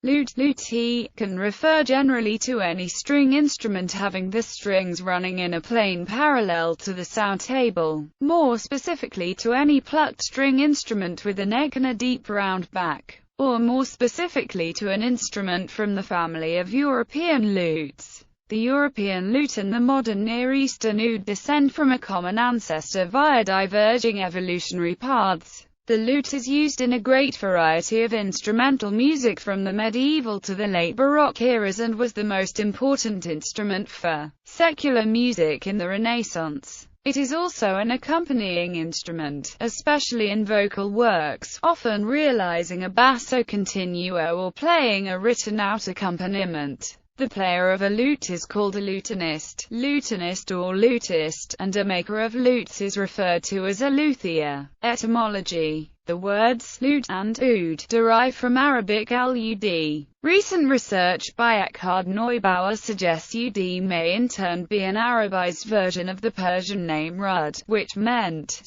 Lute can refer generally to any string instrument having the strings running in a plane parallel to the sound table, more specifically to any plucked string instrument with a neck and a deep round back, or more specifically to an instrument from the family of European lutes. The European lute and the modern Near Eastern oud descend from a common ancestor via diverging evolutionary paths. The lute is used in a great variety of instrumental music from the medieval to the late Baroque eras and was the most important instrument for secular music in the Renaissance. It is also an accompanying instrument, especially in vocal works, often realizing a basso continuo or playing a written-out accompaniment. The player of a lute is called a lutenist, or lutist, and a maker of lutes is referred to as a luthier. Etymology: the words lute and oud derive from Arabic al-ud. Recent research by Eckhard Neubauer suggests ud may in turn be an Arabized version of the Persian name rud, which meant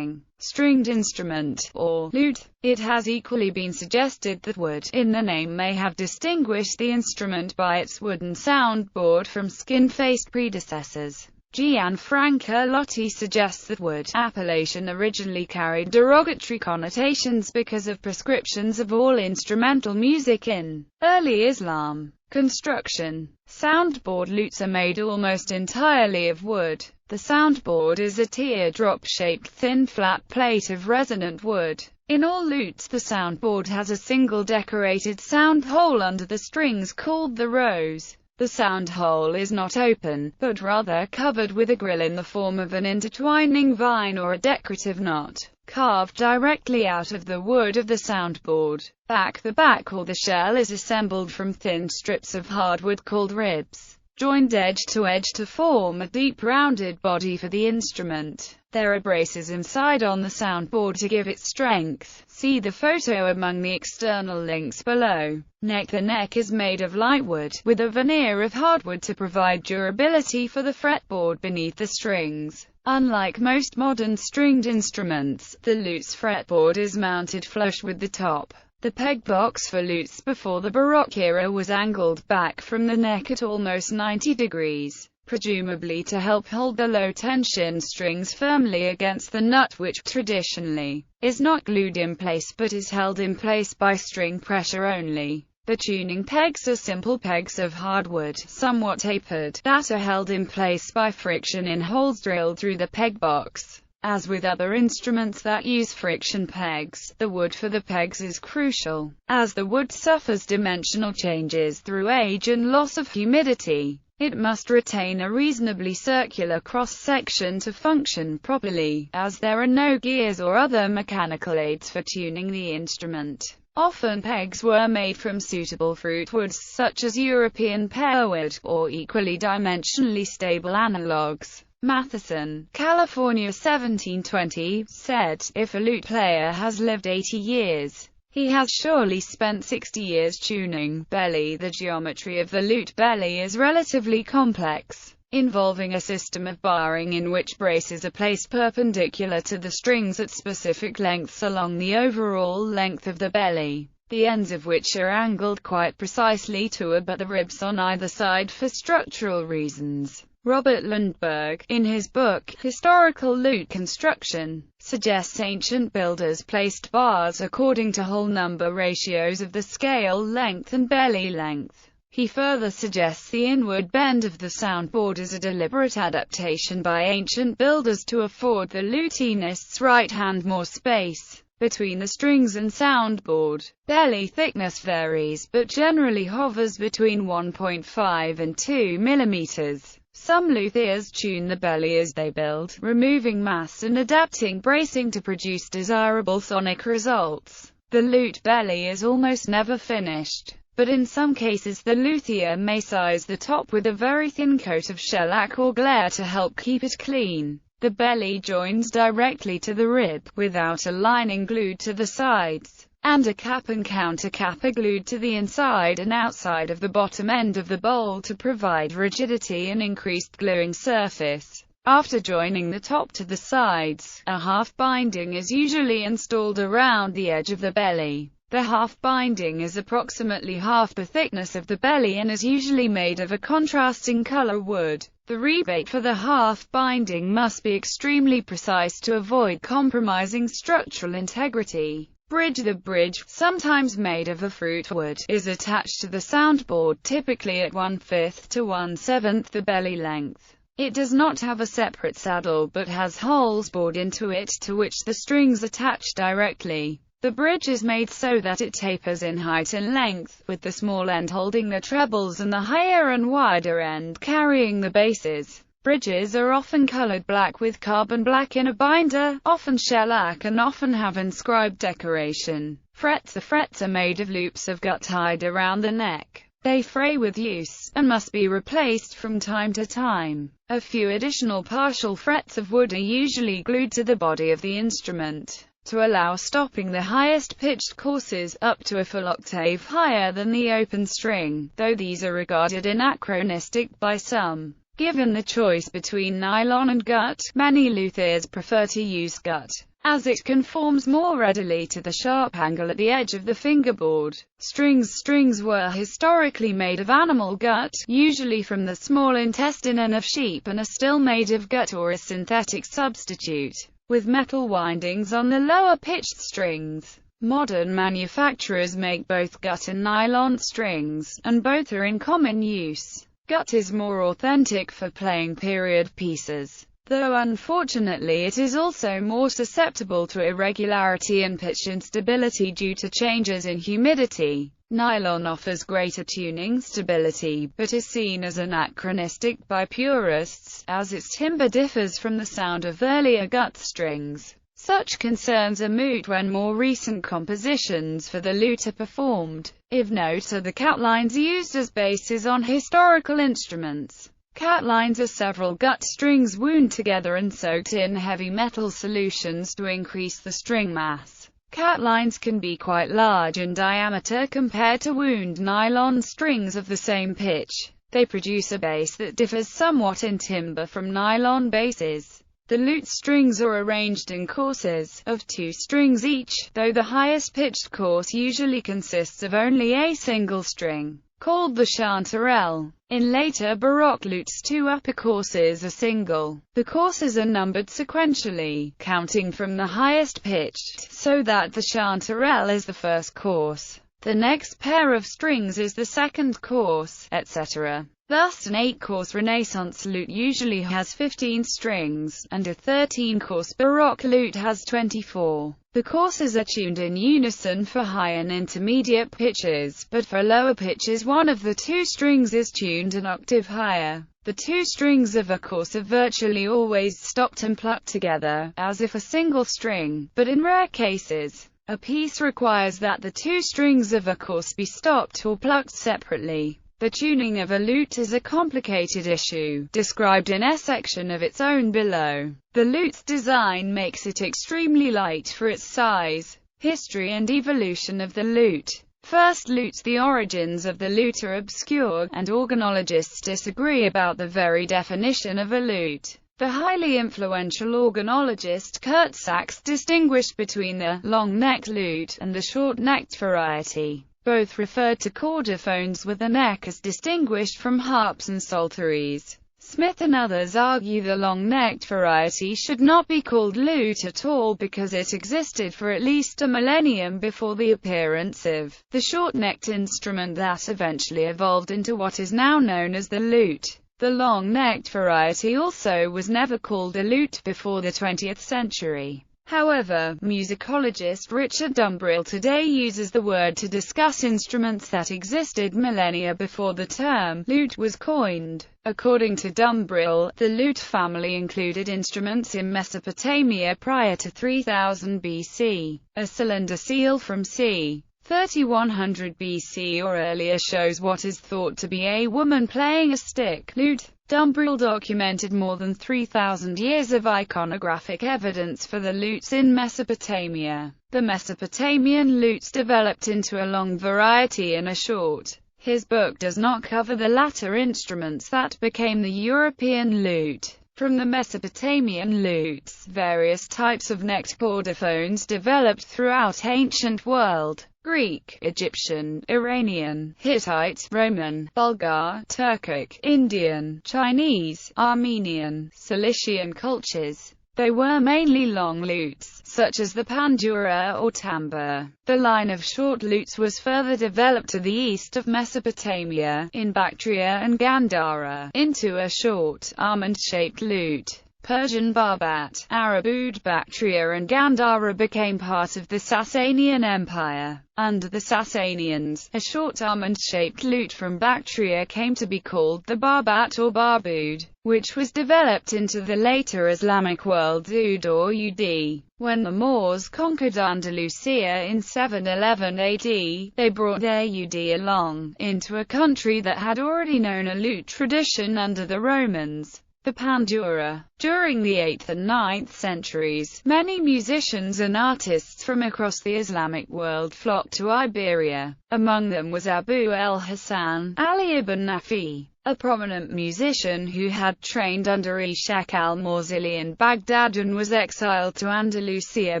stringed instrument, or lute. It has equally been suggested that wood in the name may have distinguished the instrument by its wooden soundboard from skin-faced predecessors. Gianfranco Lotti suggests that wood appellation originally carried derogatory connotations because of prescriptions of all instrumental music in early Islam. Construction: soundboard lutes are made almost entirely of wood. The soundboard is a teardrop-shaped thin flat plate of resonant wood. In all lutes, the soundboard has a single decorated sound hole under the strings called the rose. The sound hole is not open, but rather covered with a grill in the form of an intertwining vine or a decorative knot, carved directly out of the wood of the soundboard. The back or the shell is assembled from thin strips of hardwood called ribs, joined edge to form a deep rounded body for the instrument. There are braces inside on the soundboard to give it strength. See the photo among the external links below. The neck is made of light wood, with a veneer of hardwood to provide durability for the fretboard beneath the strings. Unlike most modern stringed instruments, the lute's fretboard is mounted flush with the top. The peg box for lutes before the Baroque era was angled back from the neck at almost 90 degrees, presumably to help hold the low-tension strings firmly against the nut, which traditionally is not glued in place but is held in place by string pressure only. The tuning pegs are simple pegs of hardwood, somewhat tapered, that are held in place by friction in holes drilled through the peg box. As with other instruments that use friction pegs, the wood for the pegs is crucial, as the wood suffers dimensional changes through age and loss of humidity. It must retain a reasonably circular cross-section to function properly, as there are no gears or other mechanical aids for tuning the instrument. Often pegs were made from suitable fruitwoods such as European pearwood, or equally dimensionally stable analogues. Matheson, California 1720, said, "If a lute player has lived 80 years, he has surely spent 60 years tuning belly." The geometry of the lute belly is relatively complex, involving a system of barring in which braces are placed perpendicular to the strings at specific lengths along the overall length of the belly, the ends of which are angled quite precisely to abut the ribs on either side for structural reasons. Robert Lundberg, in his book, Historical Lute Construction, suggests ancient builders placed bars according to whole number ratios of the scale length and belly length. He further suggests the inward bend of the soundboard as a deliberate adaptation by ancient builders to afford the lutenist's right hand more space between the strings and soundboard. Belly thickness varies, but generally hovers between 1.5 and 2 mm. Some luthiers tune the belly as they build, removing mass and adapting bracing to produce desirable sonic results. The lute belly is almost never finished, but in some cases the luthier may size the top with a very thin coat of shellac or glaire to help keep it clean. The belly joins directly to the rib, without a lining glued to the sides, and a cap and counter cap are glued to the inside and outside of the bottom end of the bowl to provide rigidity and increased gluing surface. After joining the top to the sides, a half binding is usually installed around the edge of the belly. The half binding is approximately half the thickness of the belly and is usually made of a contrasting color wood. The rebate for the half binding must be extremely precise to avoid compromising structural integrity. Bridge. The bridge, sometimes made of a fruit wood, is attached to the soundboard, typically at 1/5 to 1/7 the belly length. It does not have a separate saddle but has holes bored into it to which the strings attach directly. The bridge is made so that it tapers in height and length, with the small end holding the trebles and the higher and wider end carrying the basses. Bridges are often colored black with carbon black in a binder, often shellac, and often have inscribed decoration. Frets. The frets are made of loops of gut tied around the neck. They fray with use, and must be replaced from time to time. A few additional partial frets of wood are usually glued to the body of the instrument, to allow stopping the highest pitched courses, up to a full octave higher than the open string, though these are regarded anachronistic by some. Given the choice between nylon and gut, many luthiers prefer to use gut, as it conforms more readily to the sharp angle at the edge of the fingerboard. Strings were historically made of animal gut, usually from the small intestine and of sheep, and are still made of gut or a synthetic substitute, with metal windings on the lower pitched strings. Modern manufacturers make both gut and nylon strings, and both are in common use. Gut is more authentic for playing period pieces, though unfortunately it is also more susceptible to irregularity and pitch instability due to changes in humidity. Nylon offers greater tuning stability, but is seen as anachronistic by purists, as its timbre differs from the sound of earlier gut strings. Such concerns are moot when more recent compositions for the lute are performed. Of note are the catlines used as basses on historical instruments. Catlines are several gut strings wound together and soaked in heavy metal solutions to increase the string mass. Catlines can be quite large in diameter compared to wound nylon strings of the same pitch. They produce a bass that differs somewhat in timbre from nylon basses. The lute strings are arranged in courses of 2 strings each, though the highest pitched course usually consists of only a single string, called the chanterelle. In later Baroque lutes 2 upper courses are single. The courses are numbered sequentially, counting from the highest pitched, so that the chanterelle is the first course, the next pair of strings is the second course, etc. Thus an 8-course Renaissance lute usually has 15 strings, and a 13-course Baroque lute has 24. The courses are tuned in unison for high and intermediate pitches, but for lower pitches one of the 2 strings is tuned an octave higher. The 2 strings of a course are virtually always stopped and plucked together, as if a single string, but in rare cases, a piece requires that the 2 strings of a course be stopped or plucked separately. The tuning of a lute is a complicated issue, described in a section of its own below. The lute's design makes it extremely light for its size. History and evolution of the lute. First, lutes. The origins of the lute are obscure, and organologists disagree about the very definition of a lute. The highly influential organologist Kurt Sachs distinguished between the long-necked lute and the short-necked variety. Both referred to chordophones with a neck as distinguished from harps and psalteries. Smith and others argue the long-necked variety should not be called lute at all because it existed for at least a millennium before the appearance of the short-necked instrument that eventually evolved into what is now known as the lute. The long-necked variety also was never called a lute before the 20th century. However, musicologist Richard Dumbrell today uses the word to discuss instruments that existed millennia before the term lute was coined. According to Dumbrell, the lute family included instruments in Mesopotamia prior to 3000 BC. A cylinder seal from c. 3100 BC or earlier shows what is thought to be a woman playing a stick lute. Dumbrell documented more than 3,000 years of iconographic evidence for the lutes in Mesopotamia. The Mesopotamian lutes developed into a long variety and a short. His book does not cover the latter instruments that became the European lute. From the Mesopotamian lutes, various types of necked chordophones developed throughout ancient world. Greek, Egyptian, Iranian, Hittite, Roman, Bulgar, Turkic, Indian, Chinese, Armenian, Cilician cultures. They were mainly long lutes, such as the pandura or tambur. The line of short lutes was further developed to the east of Mesopotamia, in Bactria and Gandhara, into a short, almond-shaped lute. Persian barbat, Arab oud. Bactria and Gandhara became part of the Sasanian Empire. Under the Sasanians, a short almond-shaped lute from Bactria came to be called the barbat or barboud, which was developed into the later Islamic world oud or ud. When the Moors conquered Andalusia in 711 AD, they brought their ud along, into a country that had already known a lute tradition under the Romans. The pandura. During the 8th and 9th centuries, many musicians and artists from across the Islamic world flocked to Iberia. Among them was Abu el-Hasan Ali ibn Nafi, a prominent musician who had trained under Ishaq al-Mausili in Baghdad and was exiled to Andalusia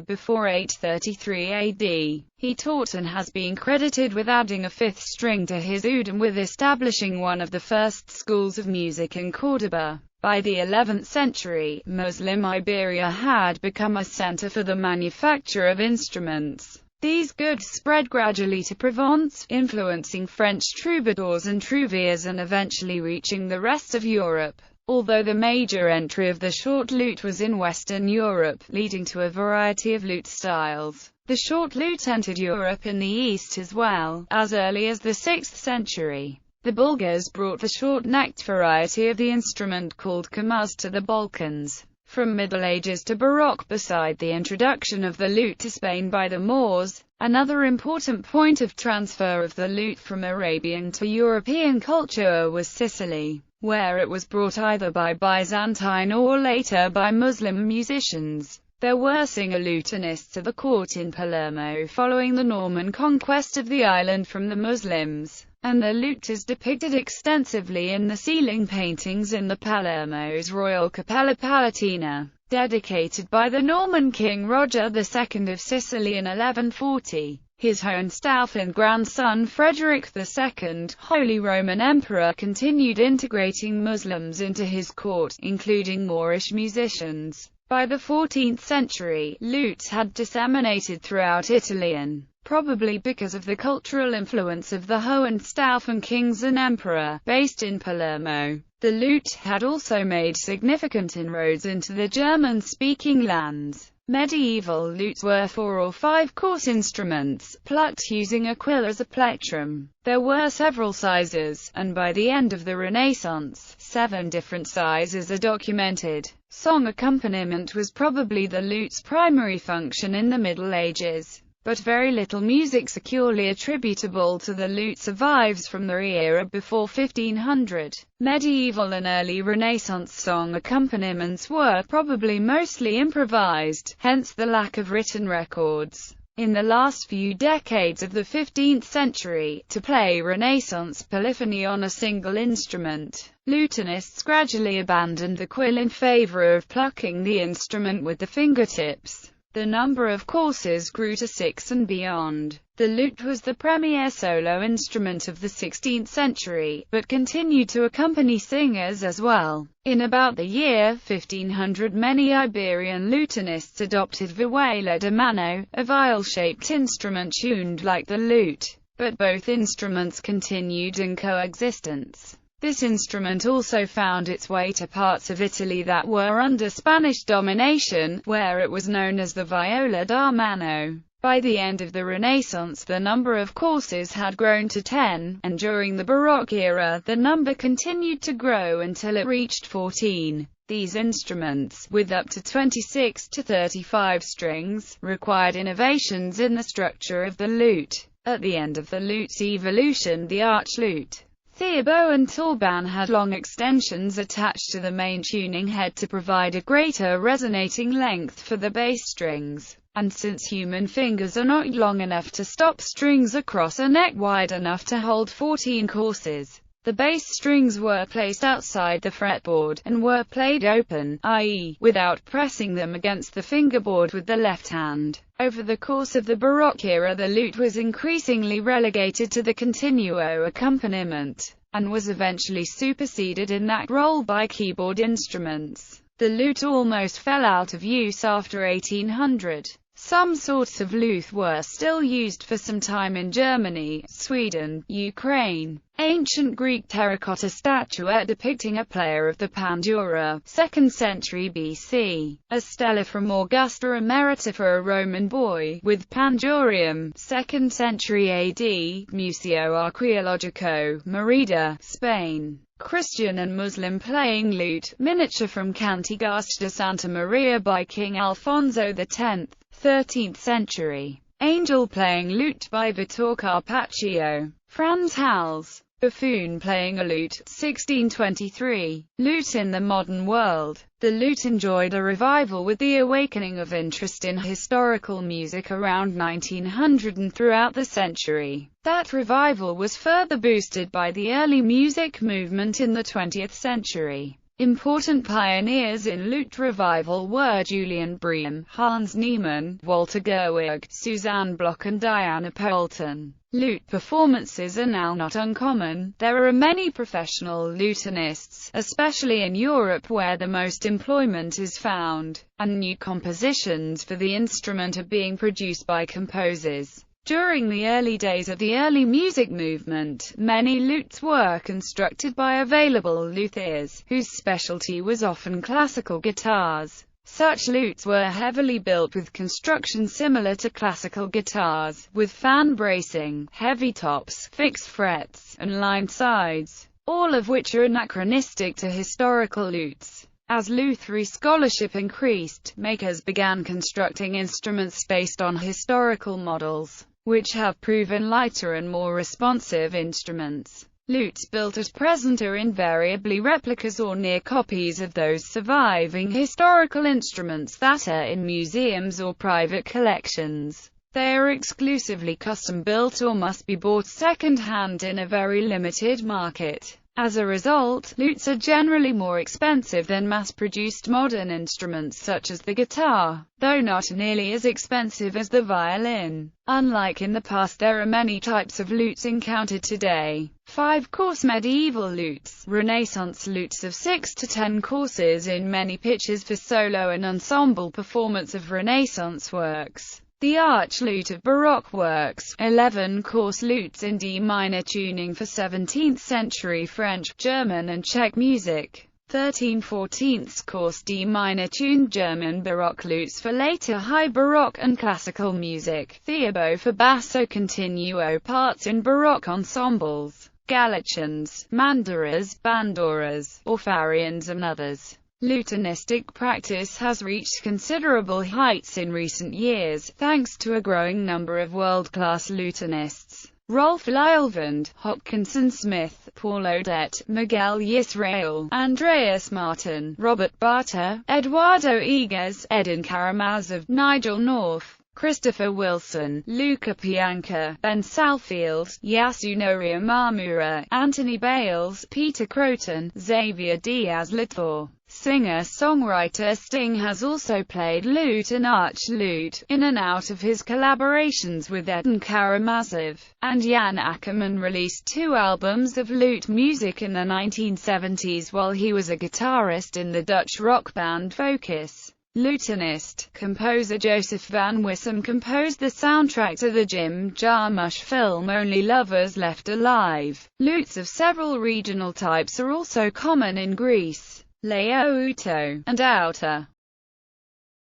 before 833 AD. He taught and has been credited with adding a fifth string to his oud and with establishing one of the first schools of music in Córdoba. By the 11th century, Muslim Iberia had become a center for the manufacture of instruments. These goods spread gradually to Provence, influencing French troubadours and trouviers and eventually reaching the rest of Europe. Although the major entry of the short lute was in Western Europe, leading to a variety of lute styles, the short lute entered Europe in the East as well, as early as the 6th century. The Bulgars brought the short-necked variety of the instrument called kamuz to the Balkans. From Middle Ages to Baroque, beside the introduction of the lute to Spain by the Moors, another important point of transfer of the lute from Arabian to European culture was Sicily, where it was brought either by Byzantine or later by Muslim musicians. There were singer-lutanists at the court in Palermo following the Norman conquest of the island from the Muslims, and the lute is depicted extensively in the ceiling paintings in the Palermo's Royal Cappella Palatina, dedicated by the Norman king Roger II of Sicily in 1140. His Hohenstaufen grandson Frederick II, Holy Roman Emperor, continued integrating Muslims into his court, including Moorish musicians. By the 14th century, lutes had disseminated throughout Italy and, probably because of the cultural influence of the Hohenstaufen kings and emperor, based in Palermo, the lute had also made significant inroads into the German-speaking lands. Medieval lutes were 4 or 5 coarse instruments, plucked using a quill as a plectrum. There were several sizes, and by the end of the Renaissance, 7 different sizes are documented. Song accompaniment was probably the lute's primary function in the Middle Ages, but very little music securely attributable to the lute survives from the era before 1500. Medieval and early Renaissance song accompaniments were probably mostly improvised, hence the lack of written records. In the last few decades of the 15th century, to play Renaissance polyphony on a single instrument, lutanists gradually abandoned the quill in favor of plucking the instrument with the fingertips. The number of courses grew to 6 and beyond. The lute was the premier solo instrument of the 16th century, but continued to accompany singers as well. In about the year 1500, many Iberian lutanists adopted vihuela de mano, a viol-shaped instrument tuned like the lute, but both instruments continued in coexistence. This instrument also found its way to parts of Italy that were under Spanish domination, where it was known as the viola da mano. By the end of the Renaissance, the number of courses had grown to 10, and during the Baroque era, the number continued to grow until it reached 14. These instruments, with up to 26 to 35 strings, required innovations in the structure of the lute. At the end of the lute's evolution, the arch lute, theorbo and torban had long extensions attached to the main tuning head to provide a greater resonating length for the bass strings, and since human fingers are not long enough to stop strings across a neck wide enough to hold 14 courses, The bass strings were placed outside the fretboard, and were played open, i.e., without pressing them against the fingerboard with the left hand. Over the course of the Baroque era, the lute was increasingly relegated to the continuo accompaniment, and was eventually superseded in that role by keyboard instruments. The lute almost fell out of use after 1800. Some sorts of lute were still used for some time in Germany, Sweden, Ukraine. Ancient Greek terracotta statuette depicting a player of the pandura, 2nd century BC. A stela from Augusta Emerita for a Roman boy, with pandurium, 2nd century AD, Museo Archaeologico, Merida, Spain. Christian and Muslim playing lute, miniature from Cantigas de Santa Maria by King Alfonso X, 13th century. Angel playing lute by Vittor Carpaccio. Franz Hals. Buffoon playing a lute, 1623. Lute in the modern world. The lute enjoyed a revival with the awakening of interest in historical music around 1900 and throughout the century. That revival was further boosted by the early music movement in the 20th century. Important pioneers in lute revival were Julian Bream, Hans Niemann, Walter Gerwig, Suzanne Bloch and Diana Poulton. Lute performances are now not uncommon. There are many professional lutenists, especially in Europe where the most employment is found, and new compositions for the instrument are being produced by composers. During the early days of the early music movement, many lutes were constructed by available luthiers, whose specialty was often classical guitars. Such lutes were heavily built with construction similar to classical guitars, with fan bracing, heavy tops, fixed frets, and lined sides, all of which are anachronistic to historical lutes. As lutherie scholarship increased, makers began constructing instruments based on historical models, which have proven lighter and more responsive instruments. Lutes built at present are invariably replicas or near copies of those surviving historical instruments that are in museums or private collections. They are exclusively custom-built or must be bought second-hand in a very limited market. As a result, lutes are generally more expensive than mass-produced modern instruments such as the guitar, though not nearly as expensive as the violin. Unlike in the past, there are many types of lutes encountered today. 5-course medieval lutes, Renaissance lutes of 6 to 10 courses in many pitches for solo and ensemble performance of Renaissance works. The arch lute of Baroque works, 11-course lutes in D minor tuning for 17th century French, German and Czech music. 13/14 course D minor tuned German Baroque lutes for later High Baroque and classical music. Theorbo for basso continuo parts in Baroque ensembles. Galicians, manduras, banduras, orfarians and others. Lutenistic practice has reached considerable heights in recent years, thanks to a growing number of world-class lutenists. Rolf Lylevand, Hopkinson Smith, Paul Odette, Miguel Yisrael, Andreas Martin, Robert Barter, Eduardo Egas, Edin Karamazov, Nigel North, Christopher Wilson, Luca Pianka, Ben Salfield, Yasunori Imamura, Anthony Bales, Peter Croton, Xavier Diaz-Lator. Singer-songwriter Sting has also played lute and arch lute, in and out of his collaborations with Edin Karamazov, and Jan Akkerman released 2 albums of lute music in the 1970s while he was a guitarist in the Dutch rock band Focus. Lutenist, composer Joseph Van Wissem composed the soundtrack to the Jim Jarmusch film Only Lovers Left Alive. Lutes of several regional types are also common in Greece. Laouto and outer